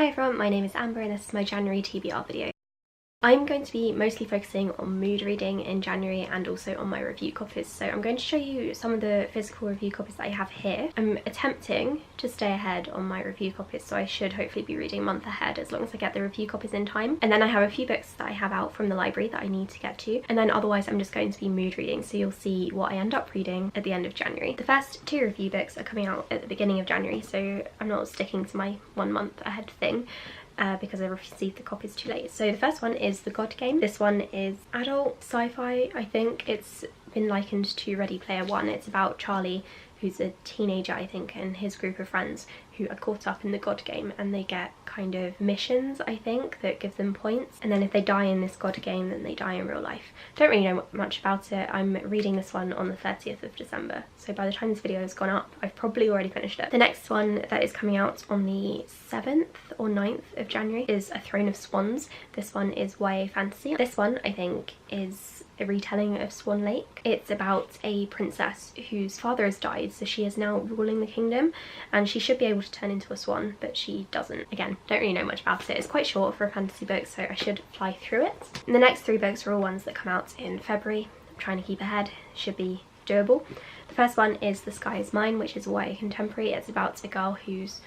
Hi everyone, my name is Amber and this is my January TBR video. I'm going to be mostly focusing on mood reading in January and also on my review copies. So I'm going to show you some of the physical review copies that I have here. I'm attempting to stay ahead on my review copies, so I should hopefully be reading a month ahead as long as I get the review copies in time. And then I have a few books that I have out from the library that I need to get to. And then otherwise I'm just going to be mood reading, so you'll see what I end up reading at the end of January. The first two review books are coming out at the beginning of January, so I'm not sticking to my 1 month ahead thing. Because I received the copies too late. So the first one is the Cod Game. This one is adult sci-fi, I think. It's been likened to Ready Player One. It's about Charlie, who's a teenager, I think, and his group of friends who are caught up in the God Game, and they get kind of missions, I think, that give them points. And then if they die in this God Game, then they die in real life. Don't really know much about it. I'm reading this one on the 30th of December. So by the time this video has gone up, I've probably already finished it. The next one that is coming out on the 7th or 9th of January is A Throne of Swans. This one is YA fantasy. This one, I think, is a retelling of Swan Lake. It's about a princess whose father has died, so she is now ruling the kingdom, and she should be able to turn into a swan, but she doesn't. Again, don't really know much about it. It's quite short for a fantasy book, so I should fly through it. And the next three books are all ones that come out in February. I'm trying to keep ahead. Should be doable. The first one is The Sky Is Mine, which is a YA contemporary. It's about a girl who's,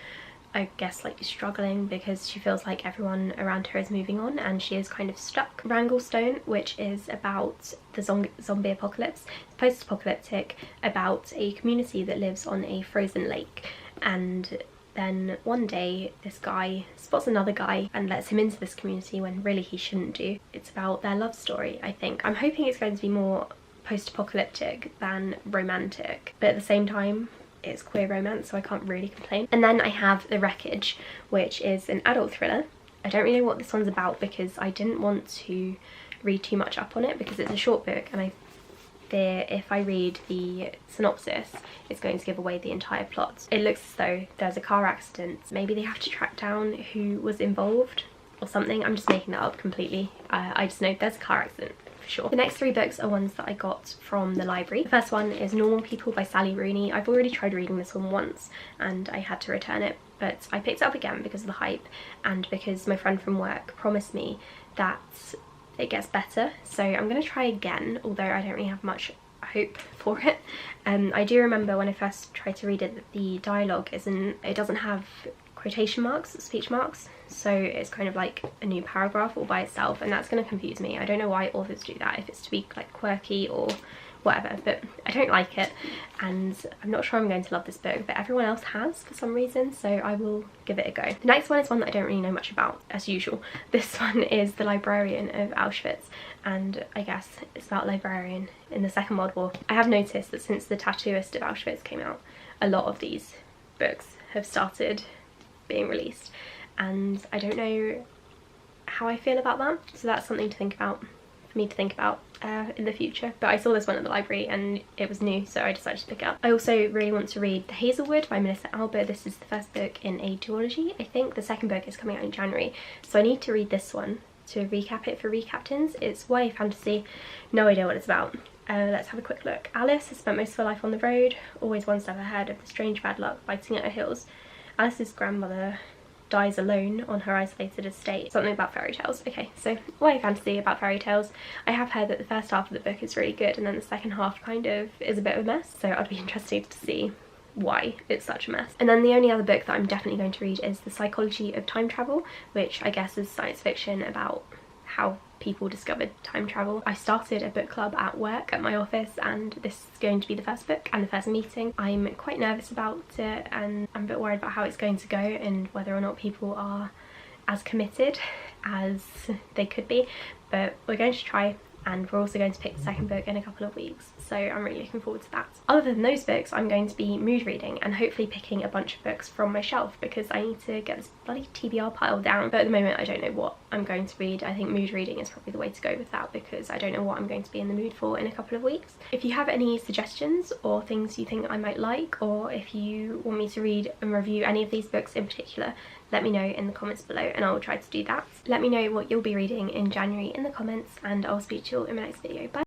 I guess, like struggling because she feels like everyone around her is moving on and she is kind of stuck. Wrangle, which is about the zombie apocalypse. It's post-apocalyptic, about a community that lives on a frozen lake, and then one day this guy spots another guy and lets him into this community when really he shouldn't do. It's about their love story, I think. I'm hoping it's going to be more post-apocalyptic than romantic, but at the same time it's queer romance, so I can't really complain. And then I have The Wreckage, which is an adult thriller. I don't really know what this one's about because I didn't want to read too much up on it because it's a short book, and I fear if I read the synopsis it's going to give away the entire plot. It looks as though there's a car accident. Maybe they have to track down who was involved or something. I'm just making that up completely. I just know there's a car accident. Sure. The next three books are ones that I got from the library. The first one is Normal People by Sally Rooney. I've already tried reading this one once and I had to return it, but I picked it up again because of the hype and because my friend from work promised me that it gets better. So I'm going to try again, although I don't really have much hope for it. I do remember when I first tried to read it that the dialogue it doesn't have quotation marks, speech marks, so it's kind of like a new paragraph all by itself, and that's going to confuse me. I don't know why authors do that, if it's to be like quirky or whatever, but I don't like it, and I'm not sure I'm going to love this book, but everyone else has for some reason, so I will give it a go. The next one is one that I don't really know much about, as usual. This one is The Librarian of Auschwitz, and I guess it's about a librarian in the Second World War. I have noticed that since The Tattooist of Auschwitz came out, a lot of these books have started being released, and I don't know how I feel about that, so that's something to think about, for me to think about in the future. But I saw this one at the library and it was new, so I decided to pick it up. I also really want to read The Hazelwood by Melissa Alba. This is the first book in a duology, I think. The second book is coming out in January, so I need to read this one to recap it for recaptains. It's YA fantasy, no idea what it's about. Let's have a quick look. Alice has spent most of her life on the road, always one step ahead of the strange bad luck biting at her heels. Alice's grandmother dies alone on her isolated estate. Something about fairy tales. Okay, so YA fantasy about fairy tales. I have heard that the first half of the book is really good and then the second half kind of is a bit of a mess, so I'd be interested to see why it's such a mess. And then the only other book that I'm definitely going to read is The Psychology of Time Travel, which I guess is science fiction about how people discovered time travel. I started a book club at work at my office, and this is going to be the first book and the first meeting. I'm quite nervous about it and I'm a bit worried about how it's going to go and whether or not people are as committed as they could be, but we're going to try, and we're also going to pick the second book in a couple of weeks, so I'm really looking forward to that. Other than those books, I'm going to be mood reading and hopefully picking a bunch of books from my shelf because I need to get this bloody TBR pile down, but at the moment I don't know what I'm going to read. I think mood reading is probably the way to go with that because I don't know what I'm going to be in the mood for in a couple of weeks. If you have any suggestions or things you think I might like, or if you want me to read and review any of these books in particular, let me know in the comments below and I'll try to do that. Let me know what you'll be reading in January in the comments, and I'll speak to you all in my next video. Bye!